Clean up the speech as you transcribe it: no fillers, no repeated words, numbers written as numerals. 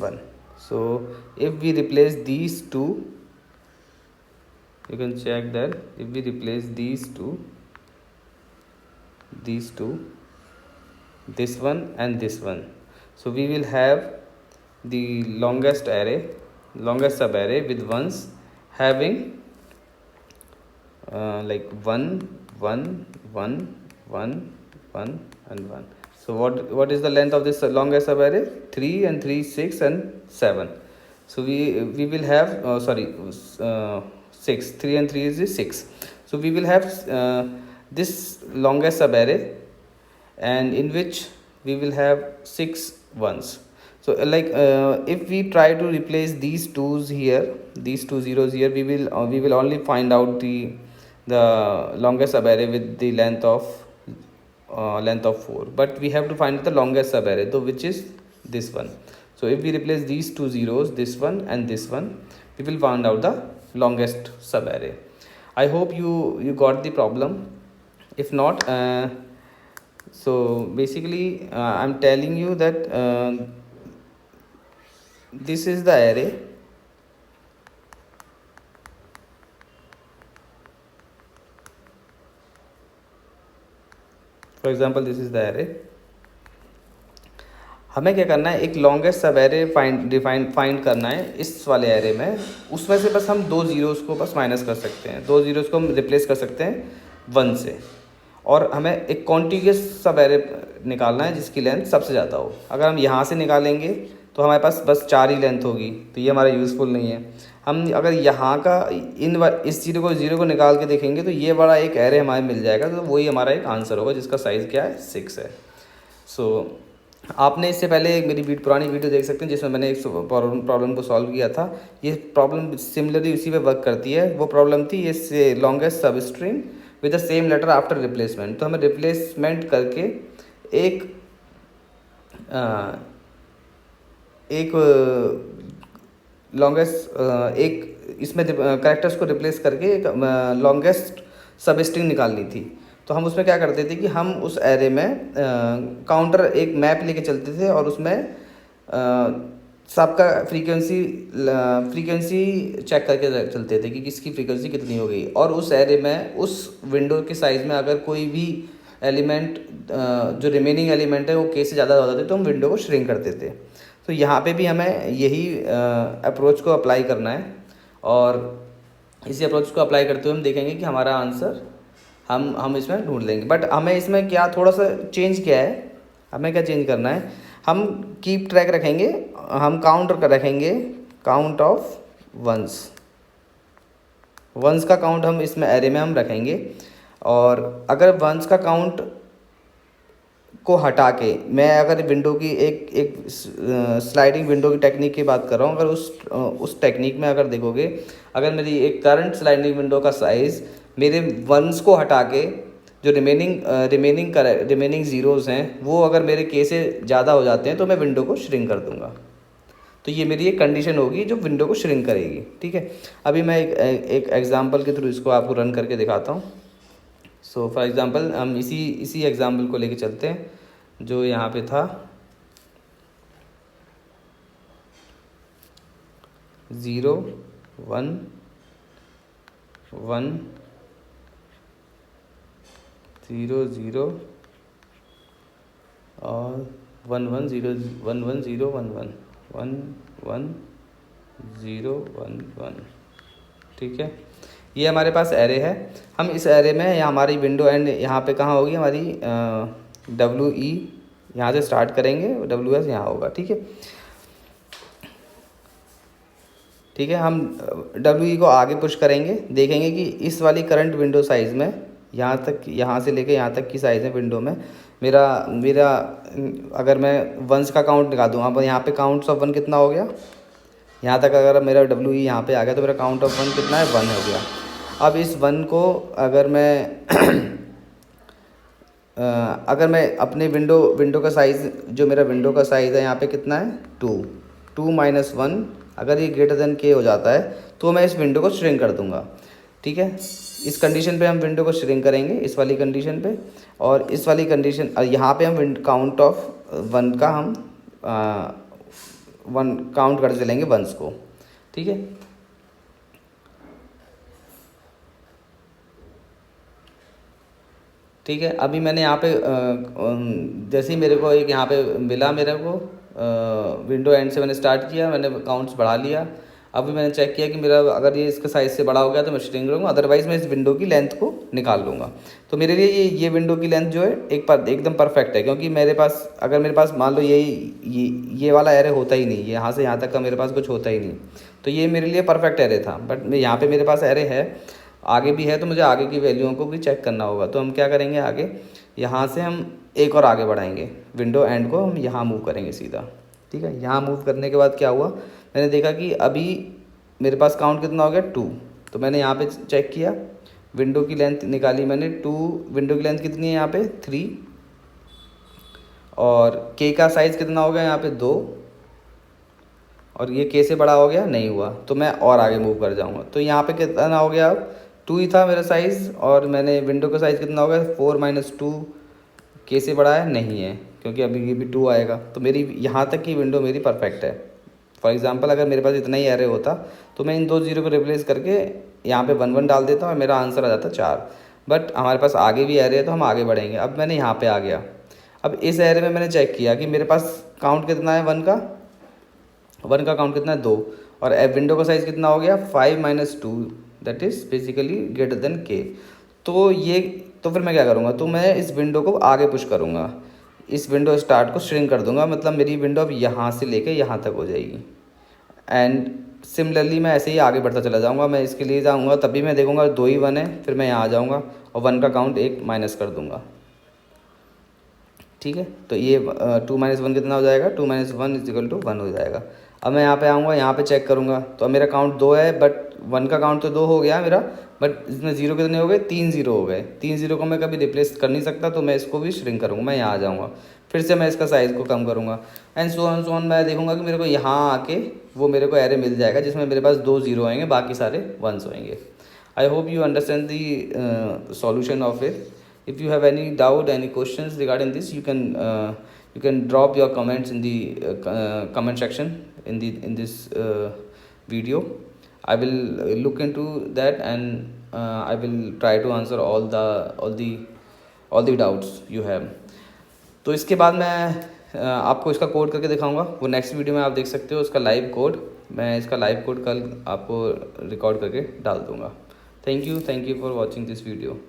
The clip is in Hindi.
1. So if we replace these two, you can check that if we replace these two, this one and this one, so we will have the longest sub array with ones having like 1 1 1 1 1 and 1. So what is the length of this longest sub array? 3 and 3 6 and 7. So we will have 6. 3 and 3 is 6. So we will have this longest sub array, and in which we will have 6 ones. So if we try to replace these twos here, these two zeros here, we will only find out the longest sub array with the length of 4, but we have to find the longest sub array, though, which is this one. So if we replace these two zeros, this one and this one, we will find out the longest sub array. I hope you got the problem. If not, so basically I'm telling you that this is the array. For example this is the array. हमें क्या करना है, एक लॉन्गेस्ट सब एरे फाइंड करना है इस वाले एरे में. उसमें से बस हम 2 जीरोस को बस माइनस कर सकते हैं, 2 जीरोस को हम रिप्लेस कर सकते हैं 1 से, और हमें एक कॉन्टिग्यूस सब एरे निकालना है जिसकी लेंथ सबसे ज़्यादा हो. अगर हम यहाँ से निकालेंगे तो हमारे पास बस 4 ही लेंथ होगी, तो ये हमारा यूज़फुल नहीं है. हम अगर यहाँ का इस जीरो को निकाल के देखेंगे तो ये बड़ा एक एरे हमारे मिल जाएगा, तो वही हमारा एक आंसर होगा जिसका साइज़ क्या है, 6 है. सो आपने इससे पहले एक मेरी पुरानी वीडियो देख सकते हैं जिसमें मैंने एक प्रॉब्लम को सॉल्व किया था. ये प्रॉब्लम सिमिलरली उसी पे वर्क करती है. वो प्रॉब्लम थी ये longest substring with the same letter after replacement. तो हमें रिप्लेसमेंट करके एक लॉन्गेस्ट एक इसमें कैरेक्टर्स को रिप्लेस करके एक लॉन्गेस्ट सब स्ट्रिंग निकालनी थी. तो हम उसमें क्या करते थे कि हम उस एरे में काउंटर एक मैप लेके चलते थे, और उसमें सबका फ्रीक्वेंसी चेक करके चलते थे कि किसकी फ्रीक्वेंसी कितनी हो गई. और उस एरे में उस विंडो के साइज़ में अगर कोई भी एलिमेंट जो रिमेनिंग एलिमेंट है वो के से ज़्यादा हो जाते तो हम विंडो को श्रिंक करते थे. तो यहाँ पे भी हमें यही अप्रोच को अप्लाई करना है, और इसी अप्रोच को अप्लाई करते हुए हम देखेंगे कि हमारा आंसर हम इसमें ढूंढ लेंगे. बट हमें इसमें क्या थोड़ा सा चेंज किया है, हमें क्या चेंज करना है, हम कीप ट्रैक रखेंगे, हम काउंट रखेंगे, काउंट ऑफ वंस का काउंट हम इसमें एरे में हम रखेंगे. और अगर वंस का काउंट को हटा के मैं अगर विंडो की एक स्लाइडिंग विंडो की टेक्निक की बात कर रहा हूँ, अगर उस टेक्निक में अगर देखोगे, अगर मेरी एक करंट स्लाइडिंग विंडो का साइज़ मेरे वंस को हटा के जो रिमेनिंग ज़ीरोज़ हैं वो अगर मेरे के से ज़्यादा हो जाते हैं तो मैं विंडो को श्रिंक कर दूँगा. तो ये मेरी एक कंडीशन होगी जो विंडो को श्रिंक करेगी. ठीक है, अभी मैं एक एग्जांपल के थ्रू इसको आपको रन करके दिखाता हूँ. सो फॉर एग्ज़ाम्पल हम इसी एग्ज़ाम्पल को लेके चलते हैं जो यहाँ पे था 0 1 1 0 0 और 1 1 0 1 1 0 1 1 1 1 0 1 1. ठीक है, ये हमारे पास एरे है. हम इस एरे में यहाँ हमारी विंडो एंड यहाँ पे कहाँ होगी हमारी WE, यहाँ से स्टार्ट करेंगे, WS यहाँ होगा. ठीक है, हम WE को आगे पुश करेंगे, देखेंगे कि इस वाली करंट विंडो साइज़ में यहाँ से लेके यहाँ तक की साइज़ है विंडो में मेरा अगर मैं वंस का काउंट निकाल दूँ, अब यहाँ पे काउंट्स ऑफ 1 कितना हो गया, यहाँ तक अगर मेरा WE यहाँ पे आ गया तो मेरा काउंट ऑफ 1 कितना है, 1 हो गया. अब इस 1 को अगर मैं अपने विंडो का साइज़, जो मेरा विंडो का साइज़ है यहाँ पे कितना है, 2 माइनस 1, अगर ये ग्रेटर देन के हो जाता है तो मैं इस विंडो को श्रिंक कर दूँगा. ठीक है, इस कंडीशन पे हम विंडो को श्रिंक करेंगे, इस वाली कंडीशन पे, और इस वाली कंडीशन यहाँ पे हम काउंट ऑफ 1 का हम वन काउंट करते चलेंगे वंस को, ठीक है। ठीक है, अभी मैंने यहाँ पे जैसे ही मेरे को एक यहाँ पे मिला मेरे को विंडो एंड से मैंने स्टार्ट किया, मैंने काउंट्स बढ़ा लिया। अभी मैंने चेक किया कि मेरा अगर ये इसका साइज़ से बड़ा हो गया तो मैं श्रिंक करूँगा, अदरवाइज़ मैं इस विंडो की लेंथ को निकाल लूँगा। तो मेरे लिए ये विंडो की लेंथ जो है एकदम परफेक्ट है, क्योंकि मेरे पास अगर मेरे पास मान लो ये वाला एरे होता ही नहीं, यहाँ से यहाँ तक का मेरे पास कुछ होता ही नहीं, तो ये मेरे लिए परफेक्ट एरे था। बट यहाँ पे मेरे पास एरे है, आगे भी है, तो मुझे आगे की वैल्यूओं को भी चेक करना होगा। तो हम क्या करेंगे, आगे यहाँ से हम एक और आगे बढ़ाएंगे, विंडो एंड को हम यहाँ मूव करेंगे सीधा, ठीक है। यहाँ मूव करने के बाद क्या हुआ, मैंने देखा कि अभी मेरे पास काउंट कितना हो गया 2। तो मैंने यहाँ पे चेक किया, विंडो की लेंथ निकाली मैंने 2, विंडो की लेंथ कितनी है यहाँ पे 3, और के का साइज़ कितना हो गया यहाँ पे 2, और ये के से बड़ा हो गया नहीं हुआ, तो मैं और आगे मूव कर जाऊँगा। तो यहाँ पे कितना हो गया, अब 2 ही था मेरा साइज़, और मैंने विंडो का साइज़ कितना हो गया 4 - 2, के से बड़ा है नहीं है, क्योंकि अभी ये भी 2 आएगा। तो मेरी यहाँ तक की विंडो मेरी परफेक्ट है। फॉर एग्जांपल अगर मेरे पास इतना ही एरे होता तो मैं इन 2 जीरो को रिप्लेस करके यहाँ पे 1 1 डाल देता और मेरा आंसर आ जाता 4। बट हमारे पास आगे भी एरे है तो हम आगे बढ़ेंगे। अब मैंने यहाँ पे आ गया, अब इस एरे में मैंने चेक किया कि मेरे पास काउंट कितना है 1 का काउंट कितना है 2, और विंडो का साइज़ कितना हो गया 5 - 2, that is basically greater than के। तो फिर मैं क्या करूँगा, तो मैं इस विंडो को आगे पुश करूँगा, इस विंडो स्टार्ट को श्रिंक कर दूंगा, मतलब मेरी विंडो अब यहाँ से लेके यहाँ तक हो जाएगी। एंड सिमिलरली मैं ऐसे ही आगे बढ़ता चला जाऊँगा। मैं इसके लिए जाऊँगा तभी मैं देखूँगा 2 ही 1 है, फिर मैं यहाँ आ जाऊँगा और 1 का काउंट 1 माइनस कर दूँगा, ठीक है। तो ये 2 - 1 कितना हो जाएगा, 2 - 1 = 1 हो जाएगा। अब मैं यहाँ पे आऊँगा, यहाँ पे चेक करूँगा, तो अब मेरा काउंट 2 है, बट 1 का काउंट तो 2 हो गया मेरा, बट इसमें ज़ीरो कितने हो गए, 3 ज़ीरो हो गए। 3 ज़ीरो को मैं कभी रिप्लेस कर नहीं सकता, तो मैं इसको भी श्रिंक करूँगा। मैं यहाँ आ जाऊँगा, फिर से मैं इसका साइज़ को कम करूँगा, एंड सो ऑन मैं देखूँगा कि मेरे को यहाँ आके वो मेरे को एरे मिल जाएगा जिसमें मेरे पास 2 ज़ीरो आएंगे, बाकी सारे 1s होंगे। I hope you understand the solution of it. If you have any doubt, any questions regarding this, you can drop your comments in the comment section in this video. I will look into that, and I will try to answer all the doubts you have. तो इसके बाद मैं आपको इसका कोड करके दिखाऊंगा, वो नेक्स्ट वीडियो में आप देख सकते हो। उसका लाइव कोड, मैं इसका लाइव कोड कल आपको रिकॉर्ड करके डाल दूंगा। Thank you for watching this video.